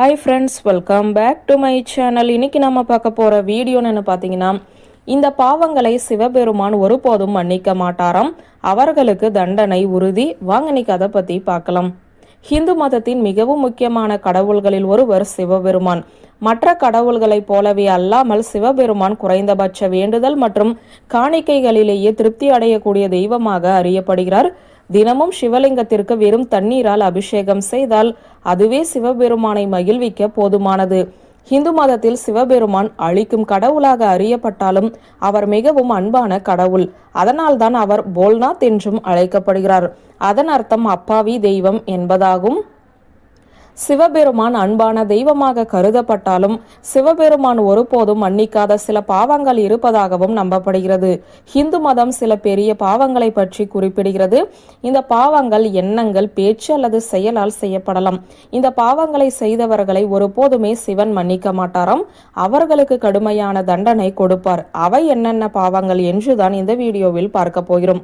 Hi friends, welcome back to my channel. இன்னைக்கு நம்ம பார்க்க போகிற வீடியோன்னு பார்த்தீங்கன்னா, இந்த பாவங்களை சிவபெருமான் ஒருபோதும் மன்னிக்க மாட்டாராம். அவர்களுக்கு தண்டனை உறுதி. வாங்க இன்னைக்கு அதை பற்றி பார்க்கலாம். ஹிந்து மதத்தின் மிகவும் முக்கியமான கடவுள்களில் ஒருவர் சிவபெருமான். மற்ற கடவுள்களைப் போலவே அல்லாமல் சிவபெருமான் குறைந்தபட்ச வேண்டுதல் மற்றும் காணிக்கைகளிலேயே திருப்தி அடையக்கூடிய தெய்வமாக அறியப்படுகிறார். தினமும் சிவலிங்கத்திற்கு வெறும் தண்ணீரால் அபிஷேகம் செய்தால் அதுவே சிவபெருமானை மகிழ்விக்க போதுமானது. இந்து மதத்தில் சிவபெருமான் அழிக்கும் கடவுளாக அறியப்பட்டாலும் அவர் மிகவும் அன்பான கடவுள். அதனால்தான் அவர் போல்நாத் என்றும் அழைக்கப்படுகிறார். அதன் அர்த்தம் அப்பாவி தெய்வம் என்பதாகும். சிவபெருமான் அன்பான தெய்வமாக கருதப்பட்டாலும் சிவபெருமான் ஒருபோதும் மன்னிக்காத சில பாவங்கள் இருப்பதாகவும் நம்பப்படுகிறது. ஹிந்து மதம் சில பெரிய பாவங்களை பற்றி குறிப்பிடுகிறது. இந்த பாவங்கள் எண்ணங்கள், பேச்சு அல்லது செயலால் செய்யப்படலாம். இந்த பாவங்களை செய்தவர்களை ஒருபோதுமே சிவன் மன்னிக்க மாட்டாராம். அவர்களுக்கு கடுமையான தண்டனை கொடுப்பார். அவை என்னென்ன பாவங்கள் என்றுதான் இந்த வீடியோவில் பார்க்க போகிறோம்.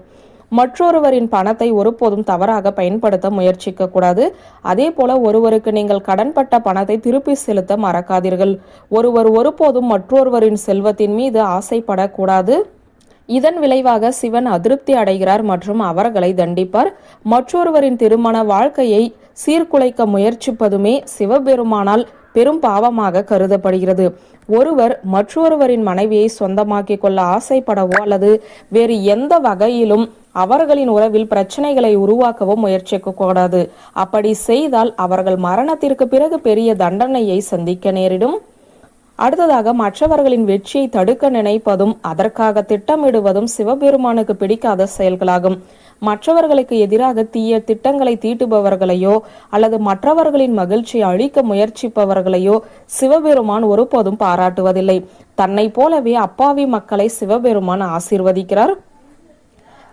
மற்றொருவரின் பணத்தை ஒருபோதும் தவறாக பயன்படுத்த முயற்சிக்க கூடாது. அதே போல ஒருவருக்கு நீங்கள் கடன்பட்ட பணத்தை திருப்பி செலுத்த மறக்காதீர்கள். ஒருவர் ஒருபோதும் மற்றொருவரின் செல்வத்தின் மீது ஆசைப்படக்கூடாது. இதன் விளைவாக சிவன் அதிருப்தி அடைகிறார் மற்றும் அவர்களை தண்டிப்பார். மற்றொருவரின் திருமண வாழ்க்கையை சீர்குலைக்க முயற்சிப்பதுமே சிவபெருமானால் பெரும் பாவமாக கருதப்படுகிறது. ஒருவர் மற்றொருவரின் மனைவியை சொந்தமாக்கிக் கொள்ள ஆசைப்படவோ அல்லது வேறு எந்த வகையிலும் அவர்களின் உறவில் பிரச்சனைகளை உருவாக்கவோ முயற்சிக்க கூடாது. அப்படி செய்தால் அவர்கள் மரணத்திற்கு பிறகு பெரிய தண்டனையை சந்திக்க நேரிடும். அடுத்ததாக, மற்றவர்களின் வெற்றியை தடுக்க நினைப்பதும் அதற்காக திட்டமிடுவதும் சிவபெருமானுக்கு பிடிக்காத செயல்களாகும். மற்றவர்களுக்கு எதிராக தீய திட்டங்களை தீட்டுபவர்களையோ அல்லது மற்றவர்களின் மகிழ்ச்சியை அழிக்க முயற்சிப்பவர்களையோ சிவபெருமான் ஒருபோதும் பாராட்டுவதில்லை. தன்னை போலவே அப்பாவி மக்களை சிவபெருமான் ஆசீர்வதிக்கிறார்.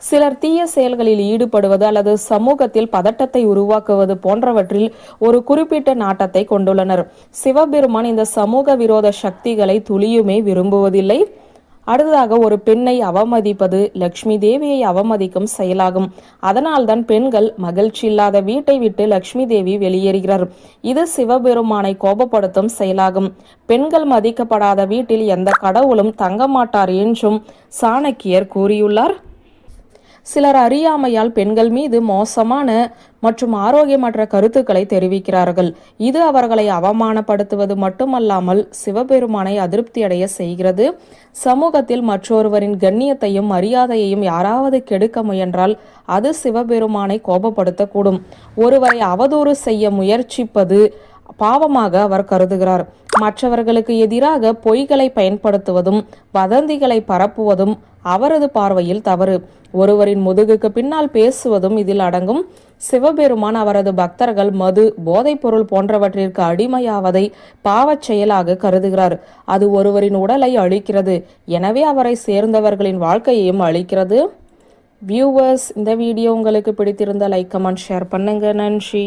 சிலர் தீய செயல்களில் ஈடுபடுவது அல்லது சமூகத்தில் பதட்டத்தை உருவாக்குவது போன்றவற்றில் ஒரு குறிப்பிட்ட நாட்டத்தை கொண்டுள்ளனர். சிவபெருமான் இந்த சமூக விரோத சக்திகளை துளியுமே விரும்புவதில்லை. அடுத்ததாக, ஒரு பெண்ணை அவமதிப்பது லட்சுமி தேவியை அவமதிக்கும் செயலாகும். அதனால்தான் பெண்கள் மகிழ்ச்சி இல்லாத வீட்டை விட்டு லட்சுமி தேவி வெளியேறுகிறார். இது சிவபெருமானை கோபப்படுத்தும் செயலாகும். பெண்கள் மதிக்கப்படாத வீட்டில் எந்த கடவுளும் தங்க மாட்டார் என்றும் சாணக்கியர் கூறியுள்ளார். சிலர் அறியாமையால் பெண்கள் மீது மோசமான மற்றும் ஆரோக்கியமற்ற கருத்துக்களை தெரிவிக்கிறார்கள். இது அவர்களை அவமானப்படுத்துவது மட்டுமல்லாமல் சிவபெருமானை அதிருப்தி அடைய செய்கிறது. சமூகத்தில் மற்றொருவரின் கண்ணியத்தையும் மரியாதையையும் யாராவது கெடுக்க முயன்றால் அது சிவபெருமானை கோபப்படுத்தக்கூடும். ஒருவரை அவதூறு செய்ய முயற்சிப்பது பாவமாக அவர் கருதுகிறார். மற்றவர்களுக்கு எதிராக பொய்களை பயன்படுத்துவதும் வதந்திகளை பரப்புவதும் அவரது பார்வையில் தவறு. ஒருவரின் முதுகுக்கு பின்னால் பேசுவதும் இதில் அடங்கும். சிவபெருமான் அவரது பக்தர்கள் மது, போதைப் பொருள் போன்றவற்றிற்கு அடிமையாவதை பாவச் செயலாக கருதுகிறார். அது ஒருவரின் உடலை அழிக்கிறது. எனவே அவரை சேர்ந்தவர்களின் வாழ்க்கையையும் அழிக்கிறது. வியூவர்ஸ், இந்த வீடியோ உங்களுக்கு பிடித்திருந்தால் லைக், கமெண்ட், ஷேர் பண்ணுங்க. நன்றி.